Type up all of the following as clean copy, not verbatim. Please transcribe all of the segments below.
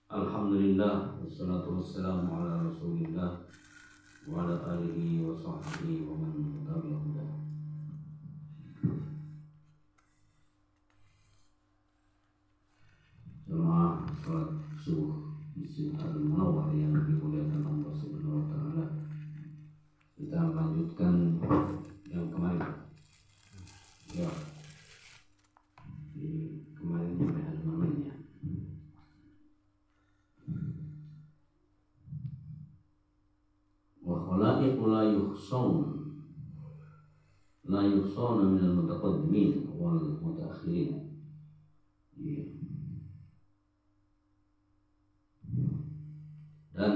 Alhamdulillah, wassalatu wassalamu ala rasulillah wa ala alihi wa sahbihi wa man tabi'ahu. Jemaah salat subuh Masjid Al-Munawwar yang dimuliakan Allah Subhanahu wa taala. Kita melanjutkan yang kemarin. Ya. Di kemarin sampai hari malamnya. Wa khalaiqu la yuhsawna min al-mutaqaddimin wal mutaakhirin. Dan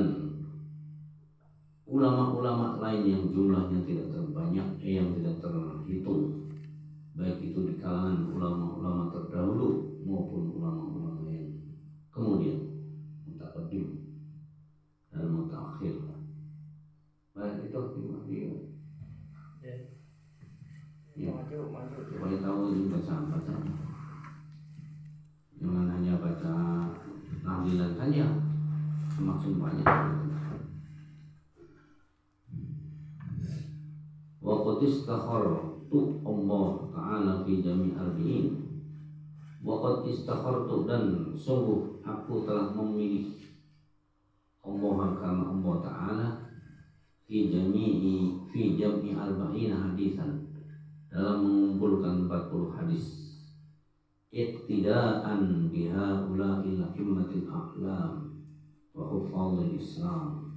ulama-ulama lain yang jumlahnya tidak terbanyak, yang tidak terhitung, baik itu di kalangan ulama-ulama terdahulu maupun ulama-ulama yang kemudian, mutaqaddim dan mutaakhir. Baik itu maju. Supaya tahu ini baca. Jangan hanya baca tahlilan saja, semakin banyak. Wa qad istakhartu Allah Ta'ala fi jami' arba'in. Wa qad istakhartu, dan sungguh aku telah memilih Allah karena Allah Ta'ala fi jam'i arba'in hadisan, dalam mengumpulkan 40 hadis, iqtidaan biha ula'il a'immatil a'lam wa hufadhil Islam,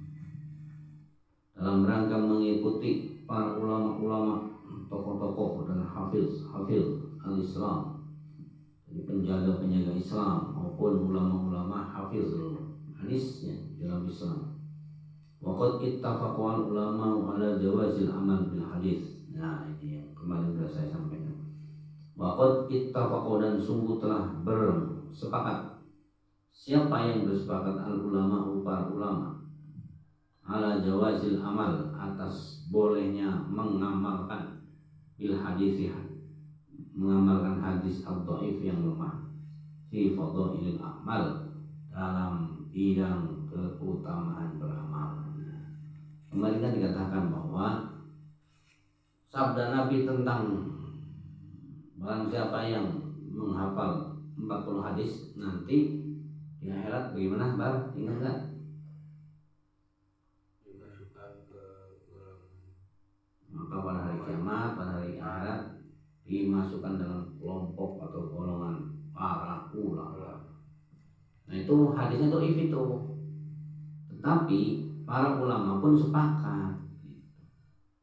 dalam rangka mengikuti para ulama-ulama, tokoh-tokoh dan hafiz al-Islam, jadi penjaga-penjaga Islam maupun ulama-ulama hafiz hadisnya dalam Islam. Wa qad ittafaqa ulama ala jawazil amal bil hadis. Nah, ini yang kemarin sudah saya sampaikan. Wa qad ittafaqa, dan sungguh telah bersepakat. Siapa yang bersepakat? Al ulama, para ulama, ala jawazil amal, atas bolehnya mengamalkan bil hadis, mengamalkan hadis al-dhaif yang lemah, fi fadhailil amal, dalam bidang keutamaan beramal. Kemarin kan dikatakan bahwa sabda Nabi tentang barang siapa yang menghafal 40 hadis nanti di akhirat bagaimana, Bar? Ingat enggak? Dimasukkan ke Maka pada hari kiamat, pada hari akhirat, dimasukkan dalam kelompok atau golongan para ulama. Nah, itu hadisnya dhaif itu. Tetapi para ulama pun sepakat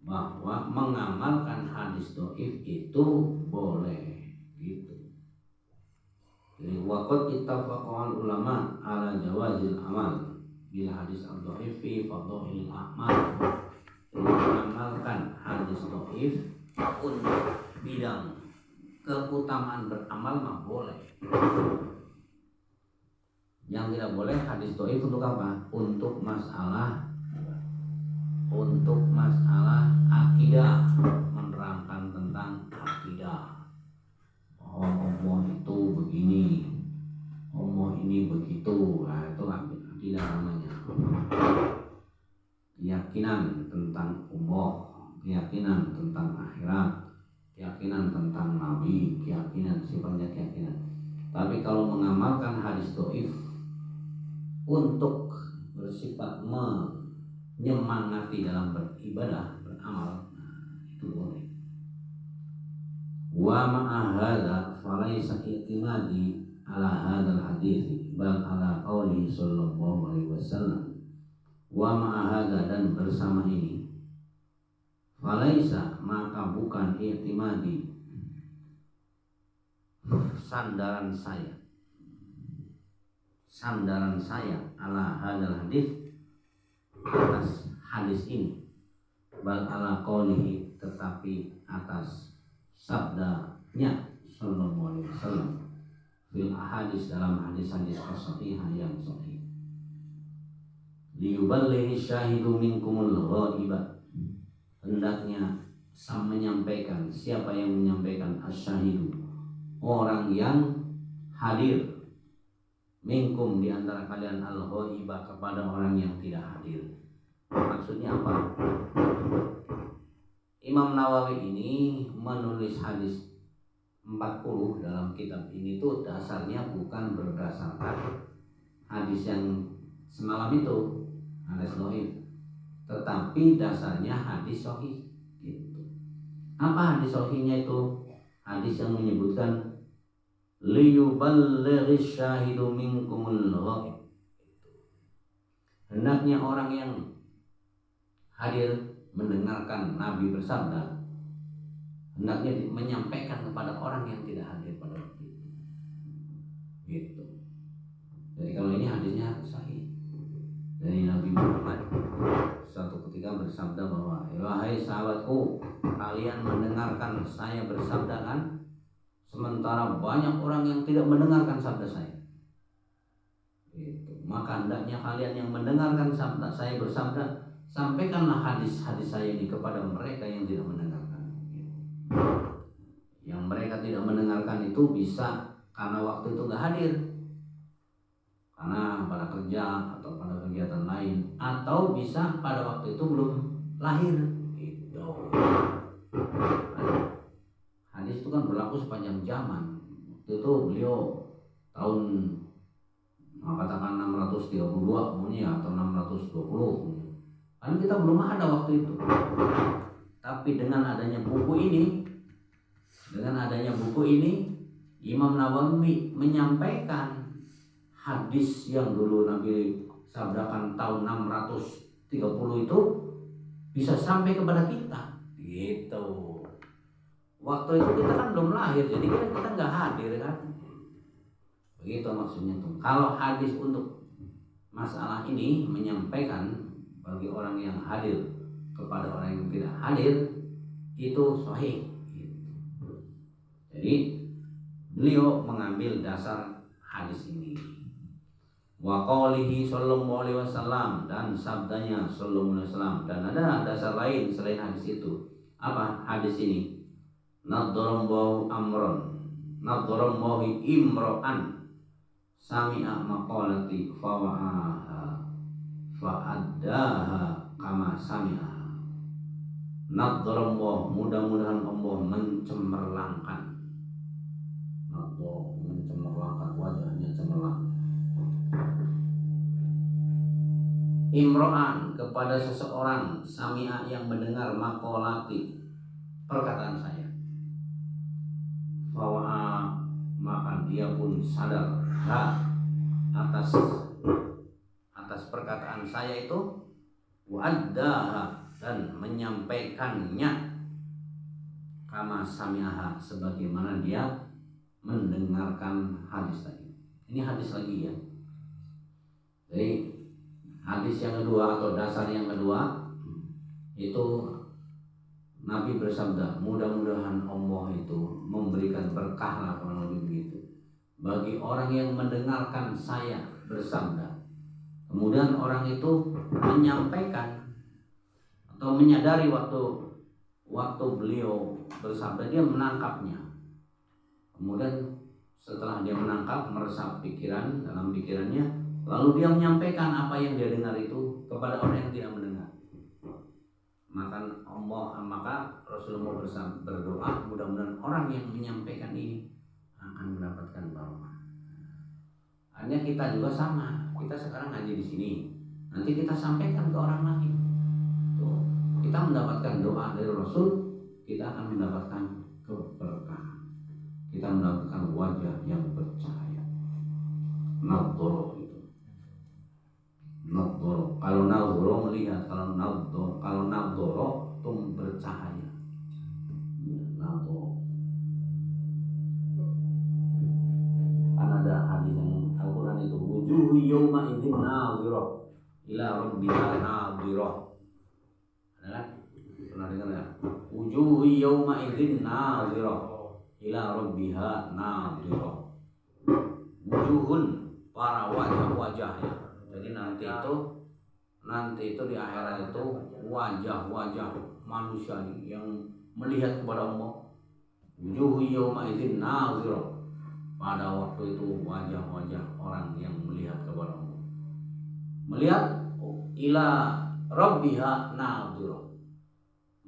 bahwa mengamalkan hadis dhaif itu boleh gitu. Jadi waqad ittafaqa ulama ala jawazil amal bil hadis al-dhaif fi fadhailil a'mal. Mengamalkan hadis dhaif untuk bidang keutamaan beramal mah boleh. Yang tidak boleh hadis dhaif untuk apa? Untuk masalah akidah, menerangkan tentang akidah. Oh, Allah itu begini, Allah ini begitu. Nah, itu akidah namanya. Keyakinan tentang Allah, keyakinan tentang akhirat, keyakinan tentang Nabi, keyakinan, sifatnya keyakinan. Tapi kalau mengamalkan hadis dhaif untuk bersifat menyemangati dalam beribadah, beramal, itu boleh. Wa ma'a hadza falaysa i'timadi ala hadzal hadits bal ala qauli sallallahu alaihi wasallam. Wa ma'a hadza, dan bersama ini, falaysa, maka bukan i'timadi, sandaran saya ala hadzal hadits, atas hadis ini, bal ala qaulihi, tetapi atas sabdanya sallallahu alaihi wasallam, fil ahadits, dalam hadis-hadis as-sahihah yang sahih. Liyuballighi syahidu minkumul ghaiba, hendaknya menyampaikan, siapa yang menyampaikan, asyahidu, orang yang hadir minkum di antara kalian al-ghaibah kepada orang yang tidak hadir. Maksudnya apa? Imam Nawawi ini menulis hadis 40 dalam kitab ini tuh dasarnya bukan berdasarkan hadis yang semalam itu, hadis dhaif, tetapi dasarnya hadis sahih gitu. Apa hadis sahihnya itu? Hadis yang menyebutkan liyuballighis syahidu minkumul ghaib. Hendaknya orang yang hadir mendengarkan Nabi bersabda, hendaknya menyampaikan kepada orang yang tidak hadir pada waktu itu. Gitu. Jadi kalau ini hadisnya sahih dari Nabi Muhammad, suatu ketika bersabda bahwa, wahai sahabatku, kalian mendengarkan saya bersabda kan? Sementara banyak orang yang tidak mendengarkan sabda saya. Gitu. Maka hendaknya kalian yang mendengarkan sabda saya bersabda, sampaikanlah hadis-hadis saya ini kepada mereka yang tidak mendengarkan. Gitu. Yang mereka tidak mendengarkan itu bisa karena waktu itu nggak hadir, karena pada kerja atau pada kegiatan lain, atau bisa pada waktu itu belum lahir. Gitu. Hadis itu kan berlaku sepanjang zaman. Waktu itu beliau tahun katakan 632 umumnya atau 620. Kan kita belum ada waktu itu. Tapi dengan adanya buku ini, Imam Nawawi menyampaikan hadis yang dulu Nabi sabdakan tahun 630 itu bisa sampai kepada kita. Gitu. Waktu itu kita kan belum lahir, jadi kita nggak hadir kan. Begitu maksudnya tuh. Kalau hadis untuk masalah ini menyampaikan bagi orang yang hadir kepada orang yang tidak hadir itu sahih. Jadi beliau mengambil dasar hadis ini. Wa qaulihi sallallahu alaihi wasallam, dan sabdanya sallallahu alaihi wasallam, dan ada dasar lain selain hadis itu. Apa hadis ini? Nadharambahu amron, nadharambahu imro'an sami'a maqalati fawa'aha fa'addaha kama sami'a. Nadharambahu, mudah-mudahan Allah mencemerlangkan. Allah mencemerlangkan, wajahnya cemerlang. Imro'an, kepada seseorang, sami'a yang mendengar, maqalati, perkataan saya. Fawa'a, maka dia pun sadar atas perkataan saya itu, wa'addaha, dan menyampaikannya, kama sami'aha, sebagaimana dia mendengarkan hadis tadi. Ini hadis lagi ya. Jadi hadis yang kedua atau dasar yang kedua itu Nabi bersabda, mudah-mudahan Allah itu memberikan berkah lah, kurang lebih begitu, bagi orang yang mendengarkan saya bersabda. Kemudian orang itu menyampaikan atau menyadari waktu beliau bersabda, dia menangkapnya. Kemudian setelah dia menangkap, meresap pikiran dalam pikirannya, lalu dia menyampaikan apa yang dia dengar itu kepada orang yang tidak mendengar. Maka Rasulullah berdoa, mudah-mudahan orang yang menyampaikan ini akan mendapatkan barokah. Hanya kita juga sama. Kita sekarang ngaji di sini, nanti kita sampaikan ke orang lain. Tuh, kita mendapatkan doa dari Rasul, kita akan mendapatkan keberkahan. Kita mendapatkan wajah yang bercahaya. Nadhoro itu. Nadhoro. Kalau nadhoro melihat, kalau nadhoro itu bercahaya. Nadhoro. Kan ada hadis yang Al-Quran itu, wujuhu yawma idzin nadhirah ila rabbiha nadhirah. Ada kan? Pernah dengar ya? Wujuhu yawma idzin nadhirah ila rabbiha nadhirah. Wujuhun, para wajah-wajahnya. Jadi nanti itu di akhirat itu wajah-wajah manusia yang melihat kepada Allah. Wujuhu yawma idzin nadhirah. Pada waktu waktu itu wajah-wajah orang yang melihat kepada Allah. Melihat ila rabbiha nadhirah.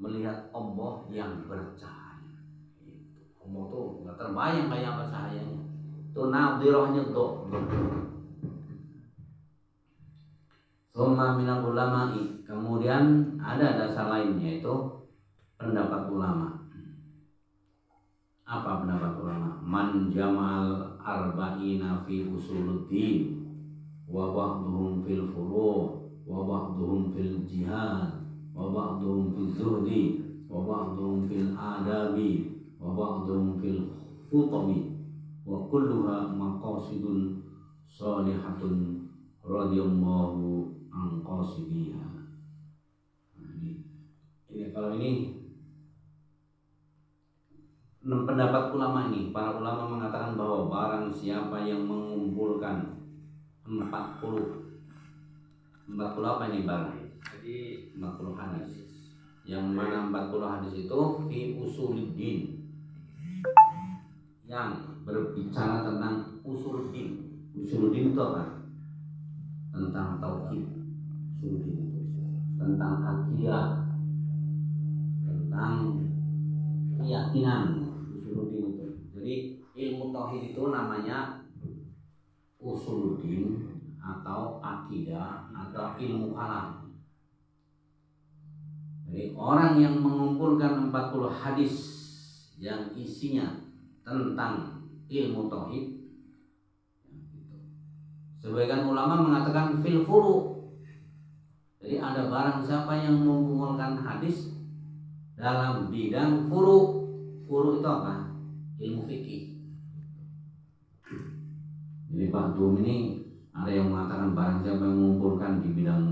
Melihat Allah yang bercahaya. Allah tuh nggak terbayang kayak apa cahayanya. Itu nadhirahnya tuh. Summa minal ulama'i. Kemudian ada dasar lainnya, itu pendapat ulama. Apa pendapat ulama? Man jamal arba'ina fi usuluddin wa ba'duhum fil furu' wa ba'duhum fil jihad wa ba'duhum fil zuhdi wa ba'duhum fil adabi wa ba'duhum fil khutami wa kulluha maqasidun salihatun radhiyallahu an qasidiha. Ini kalau ini pendapat ulama ini, para ulama mengatakan bahwa barang siapa yang mengumpulkan 40 apa ini bang? Jadi 40 hadis. Yang mana 40 hadis itu fi usuluddin, yang berbicara tentang usuluddin. Usuluddin itu apa? Tentang tauhid. Usuluddin itu tentang akidah, tentang keyakinan. Usuluddin itu. Jadi ilmu tauhid itu namanya usuluddin atau akidah atau ilmu kalam. Jadi orang yang mengumpulkan 40 hadis yang isinya tentang ilmu tauhid, sebagian ulama mengatakan fil furu'. Jadi ada barang siapa yang mengumpulkan hadis dalam bidang furu'. Furu' itu apa? Ilmu fikih. Jadi Pak Dum ini ada yang mengatakan barang siapa yang mengumpulkan di bidang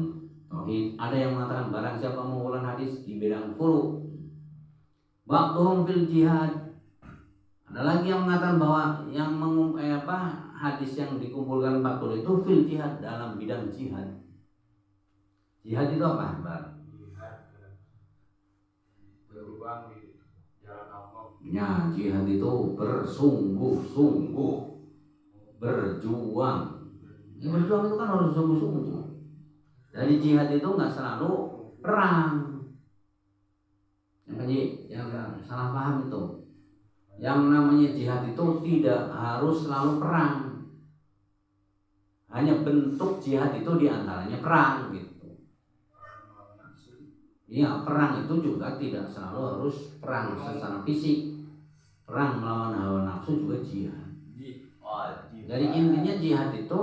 tauhid, ada yang mengatakan barang siapa mengumpulkan hadis di bidang furu'. Ba'dhum fil jihad. Ada lagi yang mengatakan bahwa yang hadis yang dikumpulkan 40 itu fil jihad, dalam bidang jihad. Jihad itu apa, Mbak? jihad berjuang di jalan Allah. Ya, jihad itu bersungguh-sungguh, berjuang. Ya, berjuang itu kan harus sungguh-sungguh. Jadi jihad itu nggak selalu perang. Yang salah paham itu. Yang namanya jihad itu tidak harus selalu perang. Hanya bentuk jihad itu diantaranya perang gitu. Iya, perang itu juga tidak selalu harus perang secara fisik. Perang melawan hawa nafsu juga jihad. Jadi intinya jihad itu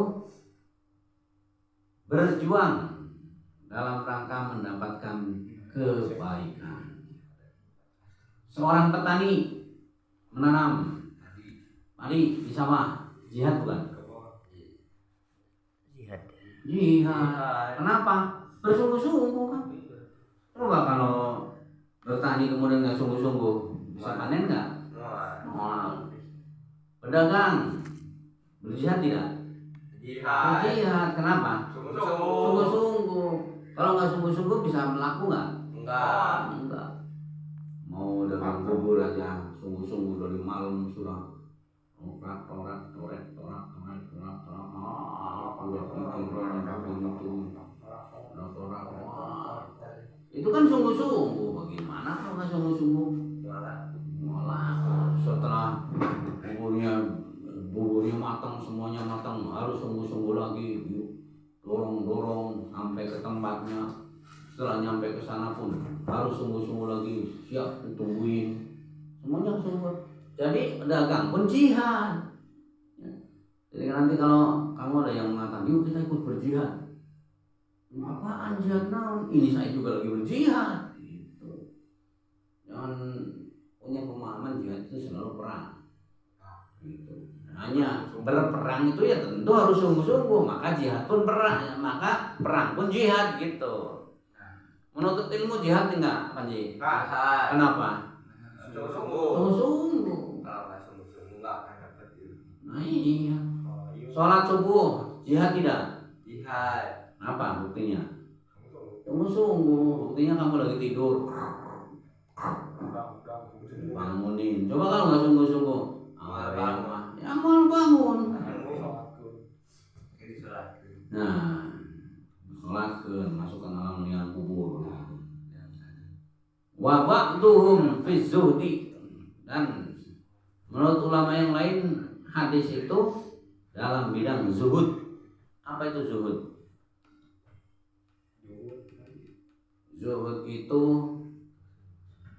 berjuang dalam rangka mendapatkan kebaikan. Seorang petani menanam padi di sawah, jihad bukan? Jihad. Kenapa? Bersungguh-sungguh kan. Coba kalau bertani kemudian nggak sungguh-sungguh, bisa panen nggak? Pedagang berjihad tidak? Berjihad. Kenapa? Sungguh-sungguh. Kalau nggak sungguh-sungguh bisa melaku nggak? Enggak. Mau dagang bubur aja sungguh-sungguh dari malam sudah torak. Itu kan sungguh-sungguh. Bagaimana kalau nggak sungguh-sungguh? Malah setelah buburnya matang, semuanya matang, harus sungguh-sungguh lagi, dorong sampai ke tempatnya. Setelah nyampe ke sana pun harus sungguh-sungguh lagi, siap ditungguin, semuanya sungguh. Jadi pedagang pun jihad. Jadi nanti kalau kamu ada yang mengatakan, yuk kita ikut berjihad. Apaan jihad naon? Ini saya juga lagi berjihad. Gitu. Jangan punya pemahaman jihad itu selalu perang. Gitu. Hanya berperang itu ya tentu harus sungguh-sungguh, maka jihad pun perang, maka perang pun jihad gitu. Menuntut ilmu jihad enggak, Panji? Kenapa? Sungguh-sungguh. Kalau nggak sungguh-sungguh nggak akan dapat ilmu. Nah iya. Sholat subuh jihad tidak? Jihad. Apa buktinya? Sungguh-sungguh. Buktinya kamu lagi tidur, bangunin. Coba kalau nggak sungguh-sungguh, ya mau bangun. ba'duhum fi zuhdi, dan menurut ulama yang lain hadis itu dalam bidang zuhud. Apa itu zuhud? Zuhud itu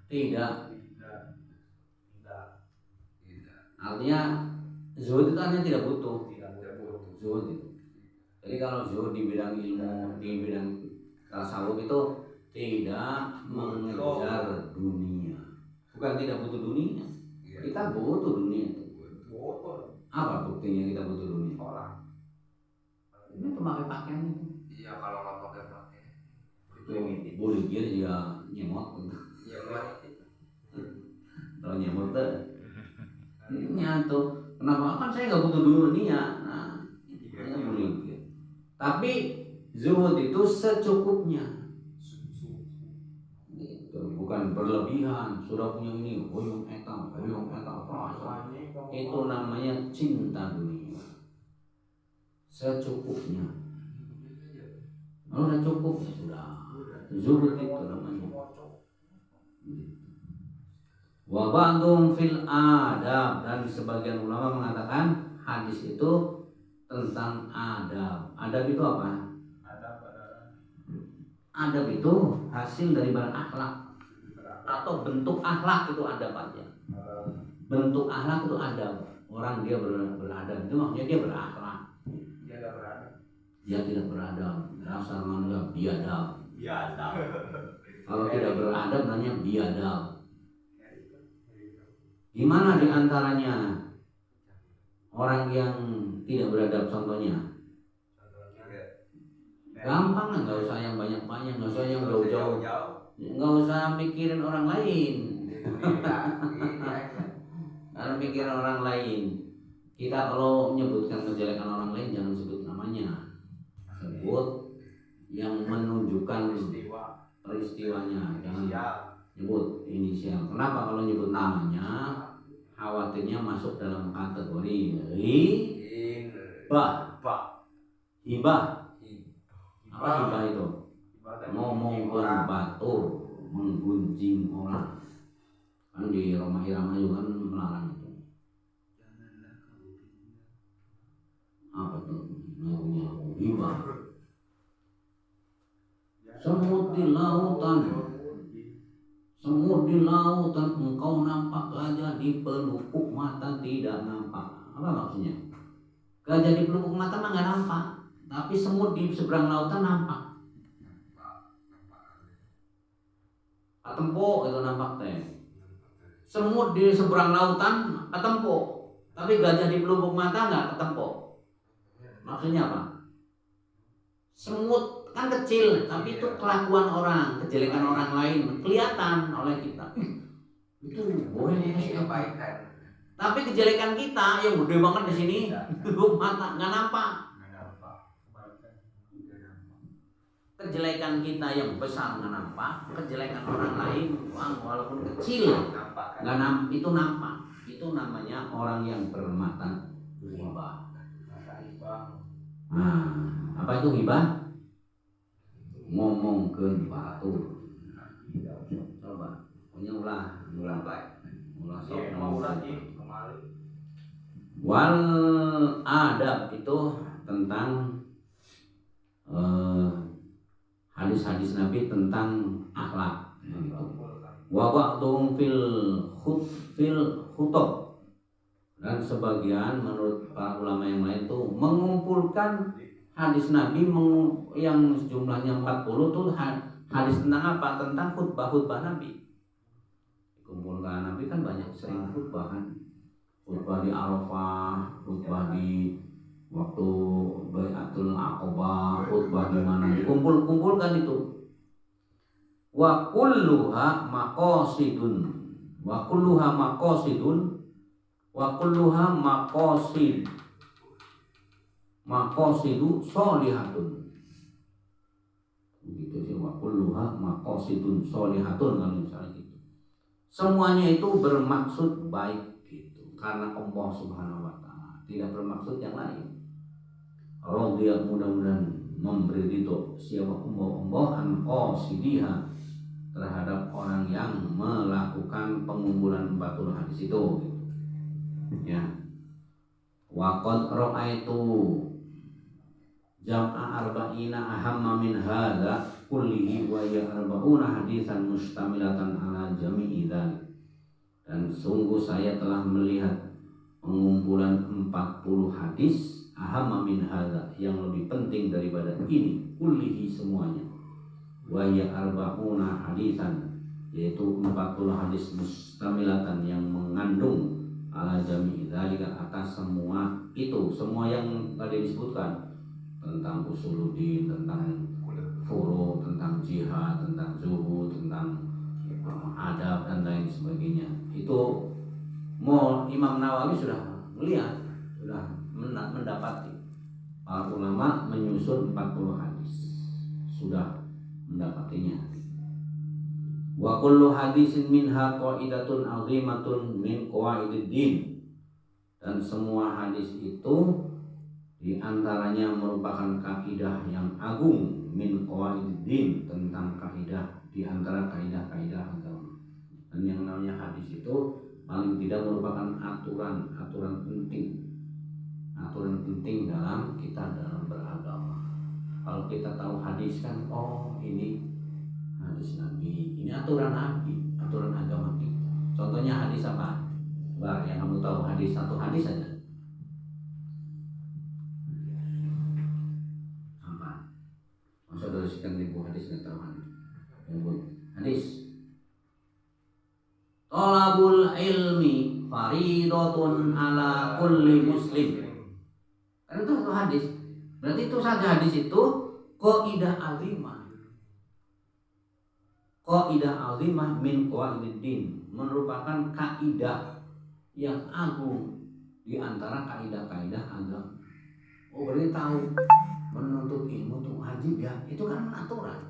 tidak. Artinya zuhud itu artinya tidak butuh. Zuhud itu. Jadi kalau zuhud di bidang ilmu, di bidang tasawuf itu tidak mengejar dunia. Bukan tidak butuh dunia. Kita butuh dunia. Apa buktinya kita butuh dunia? Ini tuh pakai pakaian itu. Iya, kalau nggak pakai Itu boleh dia juga nyemot. iya kan. Kalau nyemot tuh ini tuh kenapa kan saya nggak butuh dunia. Nah, ini boleh dia. Tapi zuhud itu secukupnya. Gitu. Bukan berlebihan. Sudah punya ini, hoyong eta, itu namanya cinta dunia. Secukupnya. Kalau udah cukup ya sudah. Zuhud itu namanya. Wa ba'dhum fil adab, dan sebagian ulama mengatakan hadis itu tentang adab. Adab itu apa? Adab itu hasil dari berakhlak atau bentuk akhlak, itu adab aja. Bentuk akhlak itu adab. Orang dia beradab itu maksudnya dia berakhlak. Dia tidak beradab. Dasar manusia biadab. Kalau tidak beradab namanya biadab. Gimana diantaranya orang yang tidak beradab contohnya? Gampang lah, nggak usah yang banyak-banyak, nggak usah yang jauh-jauh, nggak usah mikirin orang lain. Karena mikirin orang lain. Kita kalau menyebutkan kejelekan orang lain jangan sebut namanya, sebut yang menunjukkan peristiwanya, jangan nyebut inisial. Kenapa? Kalau nyebut namanya khawatirnya masuk dalam kategori hibah. Apa hibah itu? Ngomong berbatur, menggunjing orang. Kan di Roma Irama juga kan melarang itu. Apa tuh? Ngaku hibah. Semut di lautan engkau nampak, gajah di pelupuk mata tidak nampak. Apa maksudnya? Gajah di pelupuk mata mah nggak nampak, tapi semut di seberang lautan nampak. Katempo itu nampak teh. Semut di seberang lautan ketempo, tapi gajah di pelupuk mata nggak ketempo. Maksudnya apa? Semut kan kecil, tapi itu kelakuan orang, kejelekan orang lain kelihatan oleh kita. Itu boleh kebaikan. Tapi kejelekan kita yang gede banget di sini, pelupuk mata nggak nampak. Kejelekan kita yang besar nggak nampak, kejelekan orang lain walaupun kecil nggak nampak, itu nampak. Itu namanya orang yang bermata hibah. Nah, apa itu hibah? Ngomong ke batu. Coba, punya ulah baik. Wal adab itu tentang hadis-hadis Nabi tentang akhlak. Wa ba'dhum fil khutub, dan sebagian menurut para ulama yang lain itu mengumpulkan hadis Nabi yang jumlahnya 40 tuh hadis tentang apa? Tentang khutbah Nabi. Dikumpulkan Nabi kan banyak sering khutbah kan. Khutbah di Arafah, khutbah di waktu Bai'atul Aqabah, khutbah di mana dikumpulkan itu. Wa kulluha maqasidun. Wa kulluha maqasidu sholihatun. Begitu sih, wa kulluha maqasidun sholihatun kalau misalnya gitu. Semuanya itu bermaksud baik gitu, karena Allah Subhanahu wa taala, tidak bermaksud yang lain. Allah dia mudah-mudahan memberi ridho siapa Allah an qasidiha, terhadap orang yang melakukan pengumpulan 40 hadis itu. Ya. Wa qad ra'aitu jam'a arba'ina ahamma min hadza kullihi wa ya arba'una hadisan mustamilatan ala jami'i dzalik. Dan sungguh saya telah melihat pengumpulan 40 hadis ahamma min hadza yang lebih penting daripada ini kullihi semuanya. Wa ya arba'una hadisan yaitu 40 hadis mustamilatan yang mengandung ala jami'i dzalika atas semua itu, semua yang tadi disebutkan tentang usuluddin, tentang furu, tentang jihad, tentang zuhud, tentang adab dan lain sebagainya. Itu Imam Nawawi sudah melihat, sudah mendapati para ulama menyusun 40 hadis, sudah mendapatinya. Wa kullu hadisin minha qaidatun azimatun min qawaidid-din. Dan semua hadis itu diantaranya merupakan kaidah yang agung min qawaidid-din, tentang kaidah diantara kaidah-kaidah agama. Dan yang namanya hadis itu paling tidak merupakan aturan penting dalam kita dalam beragama. Kalau kita tahu hadis kan, oh ini hadis Nabi, ini aturan Nabi, aturan agama kita. Contohnya hadis apa? Bah, yang kamu tahu hadis, satu hadis saja. Apa? Masa dari sekian ribu hadis nggak tahu hadis? Hadis. Thalabul ilmi faridatun ala kulli muslim. Kan itu satu hadis. Berarti itu satu hadis itu qaidah azimah. Qaidah azimah min qawaidid-din, merupakan kaidah yang agung di antara kaidah-kaidah agama. Oh, berarti tahu menuntut ilmu itu wajib ya. Itu kan aturan.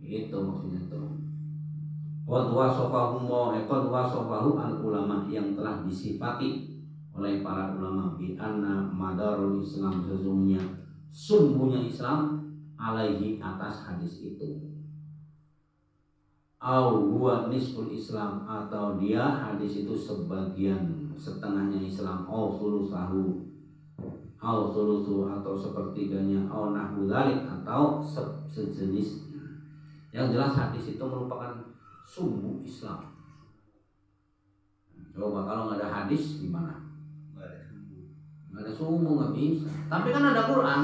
Itu maksudnya tuh. Qad wasafahu al-ulama, yang telah disifati oleh para ulama bi anna madarul Islam, sesungguhnya Islam alaihi, atas hadis itu. Au huwa nisful Islam, atau dia hadis itu sebagian setengahnya Islam. Au sulusahu, au sulusu, atau sepertiganya. Au nahwu dzalik, atau sejenisnya. Yang jelas hadis itu merupakan sumbu Islam. Coba kalau nggak ada hadis gimana? Nggak ada sumbu, nggak bisa. Tapi kan ada Quran.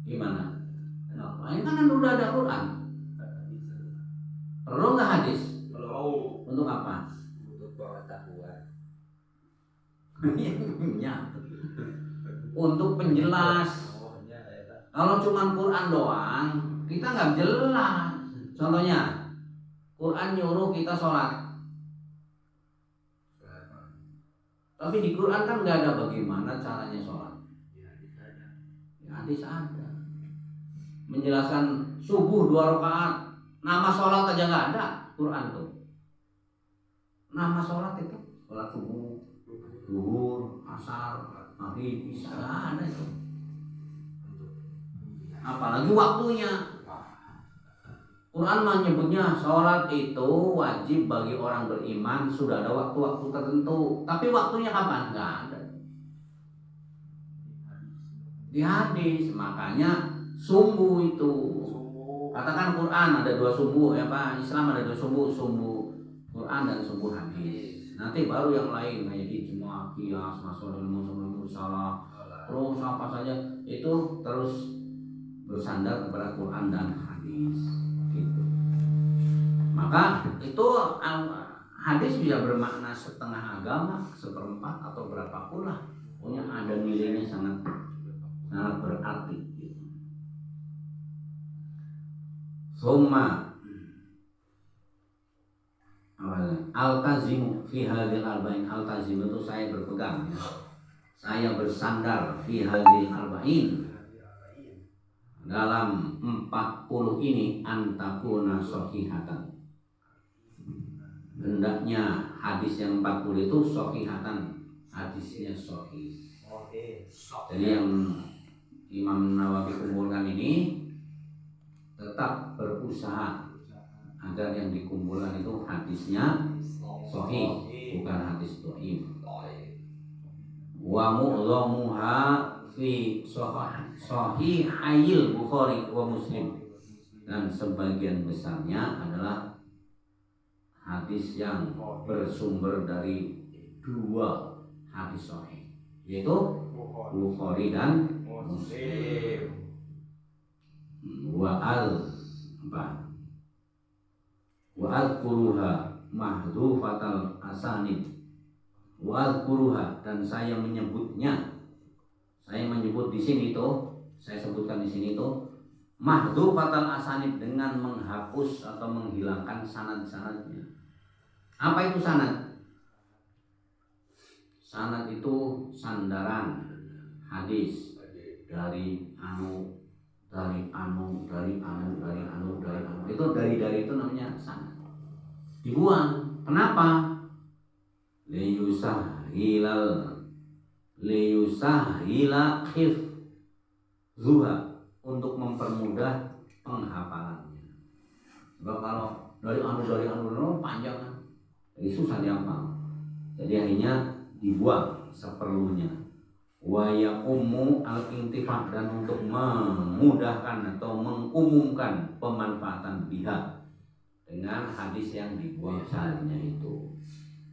Gimana? Kenapa? Ini kan udah ada Quran. Perlu nggak hadis? Perlu. Untuk apa? Untuk pengetahuan. Untuk penjelas. Kalau cuma Quran doang, kita nggak jelas. Contohnya, Quran nyuruh kita sholat. Tapi di Quran kan nggak ada bagaimana caranya sholat. Hadis ada. Menjelaskan subuh 2 rakaat. Nama sholat aja nggak ada Quran tuh. Nama sholat itu sholat subuh, zuhur, asar, maghrib, isya, nggak ada itu. Apalagi waktunya. Quran menyebutnya sholat itu wajib bagi orang beriman, sudah ada waktu-waktu tertentu. Tapi waktunya kapan? Nggak ada. Di hadis, makanya sumbu itu. Katakan Quran ada 2 sumbu, ya Pak. Islam ada 2 sumbu, sumbu Quran dan sumbu hadis. Nanti baru yang lain kayak ijma, qiyas, masalah musalah, terus apa saja itu terus bersandar kepada Quran dan hadis. Gitu. Maka itu hadis bisa bermakna setengah agama, seperempat atau berapapun lah. Pokoknya ada nilainya sangat berarti. Summa altazimu fi hadhil arba'in. Altazimu itu saya berpegang, ya. Saya bersandar fi hadhil arba'in, dalam 40 ini, antakuna sahihatan. Hendaknya hadis yang 40 itu sahihatan, hadisnya sahih. Jadi yang Imam Nawawi kumpulkan ini tetap berusaha agar yang dikumpulkan itu hadisnya sahih, bukan hadis dhaif. Wa mu'dhamuha fi sahihayil Bukhari wa Muslim, dan sebagian besarnya adalah hadis yang bersumber dari dua hadis sahih, yaitu Bukhari dan Muslim. Wa al-quruha mahdhufatal asanid, wa al-quruha, dan saya menyebut di sini tuh, saya sebutkan di sini tuh mahdhufatal asanid, dengan menghapus atau menghilangkan sanad-sanadnya. Apa itu sanad? Sanad itu sandaran hadis dari anu. Itu dari itu namanya sanad. Dibuang. Kenapa? Liyusahila hifzuha, untuk mempermudah penghafalannya. Sebab kalau dari anu panjang kan, jadi susah dihafal. Jadi akhirnya dibuang seperlunya. Wa ya'ummu al-intifa, dan untuk memudahkan atau mengumumkan pemanfaatan biha dengan hadis yang dibuang sanadnya itu.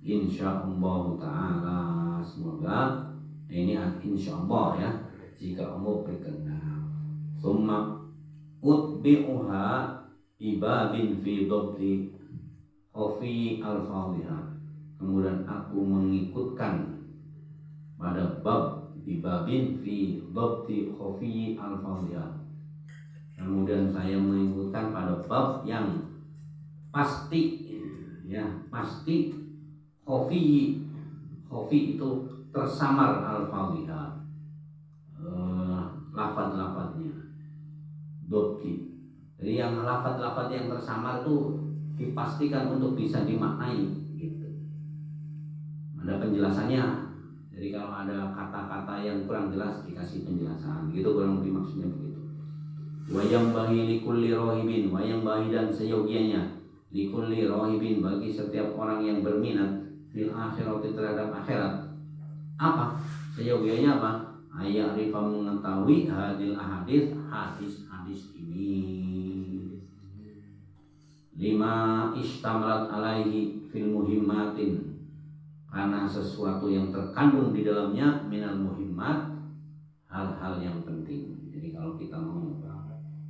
Insyaallah taala, semoga ini insyaallah ya, jika Allah berkenan. Summa utbi'uha ibabin fi dhabti khafi al-fadhiha, kemudian aku mengikutkan pada bab ibabin fi dhabti khafi al-fadhiha, kemudian saya mengikutkan pada bab yang pasti, ya pasti, khafi itu tersamar al-fadhiha, lafaz-lafaznya dhabti. Jadi yang lafaz-lafaz yang tersamar itu dipastikan untuk bisa dimaknai gitu. Ada penjelasannya. Jadi kalau ada kata-kata yang kurang jelas dikasih penjelasan. Gitu kurang lebih maksudnya begitu. Wa yambahi likulli rohibin, wa yambahi, dan seyogianya likulli rohibin, bagi setiap orang yang berminat fil akhirati, terhadap akhirat. Apa? Seyogianya apa? Ayarifa, mengetahui hadil ahadits, hadis ini. Lima istamalat alaihi fil muhimmatin, karena sesuatu yang terkandung di dalamnya minal muhimmat, hal-hal yang penting. Jadi kalau kita mau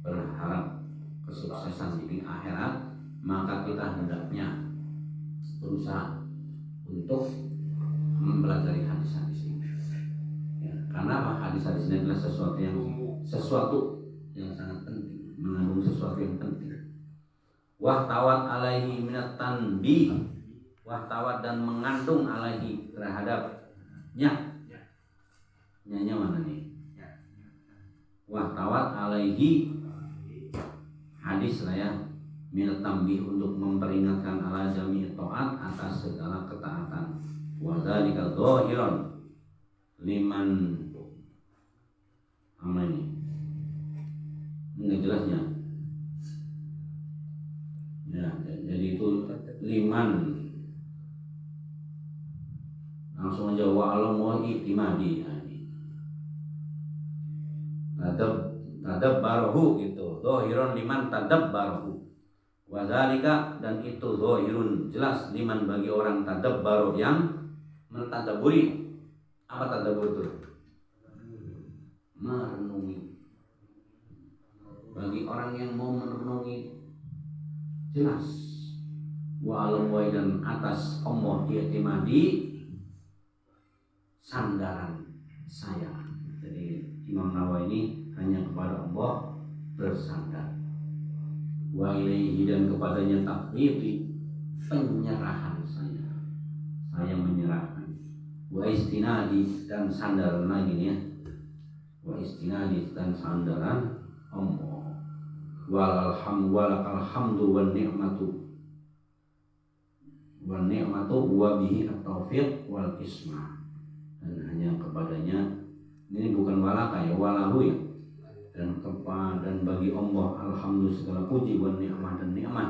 berharap kesuksesan di akhirat, maka kita hendaknya berusaha untuk mempelajari hadis-hadis ini. Ya, karena apa? Hadis-hadis ini adalah sesuatu yang sangat penting, mengandung sesuatu yang penting. Wahtawat alaihi minat tanbih, wahtawat, dan mengandung alaihi, terhadapnya. Nyanya mana nih? Wahtawat alaihi, hadis lah ya, minat tambih, untuk memperingatkan ala jami' ta'at, atas segala ketaatan. Wa dzalika dhahiran liman, apa ini? Enggak jelasnya. Ya, jadi itu liman, langsung aja wa alam wa itimadi. Tadabbarahu gitu. Dhahiran liman tadabbarahu. Wa dzalika, dan itu dhahirun, jelas, liman, bagi orang tadabbaru, yang mentadabburi. Apa tadabbur itu? Merenungi. Bagi orang yang mau merenungi, jelas. Wa alam wa, dan atas Allah i'timadi, sandaran saya. Jadi Imam Nawawi ini hanya kepada Allah bersandar. Wa ilaihi, dan kepadanya tafwidi, penyerahan saya menyerahkan. Wa istinadi, dan sandaran lagi nih ya. Wa istinadi, dan sandaran Allah. Walakal hamdu wan ni'matu wa bihi at-taufiq wal isma, dan hanya kepadanya, ini bukan walaka ya, walahu ya, dan dan bagi Allah alhamdulillah segala puji wa ni'mah dan nikmat,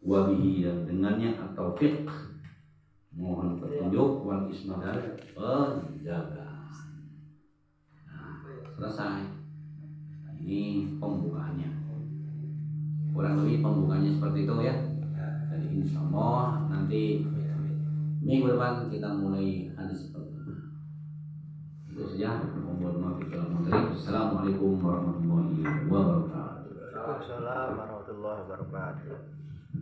wa bihi dan dengannya atau taufiq, mohon petunjuk, wal isma dan penjaga. Nah, selesai. Nah, ini pembukaannya. Kurang lebih pembukaannya seperti itu ya. Jadi insya Allah nanti minggu depan kita mulai hadis pertama. Itu saja. Assalamualaikum warahmatullahi wabarakatuh. Waalaikumsalam warahmatullahi wabarakatuh.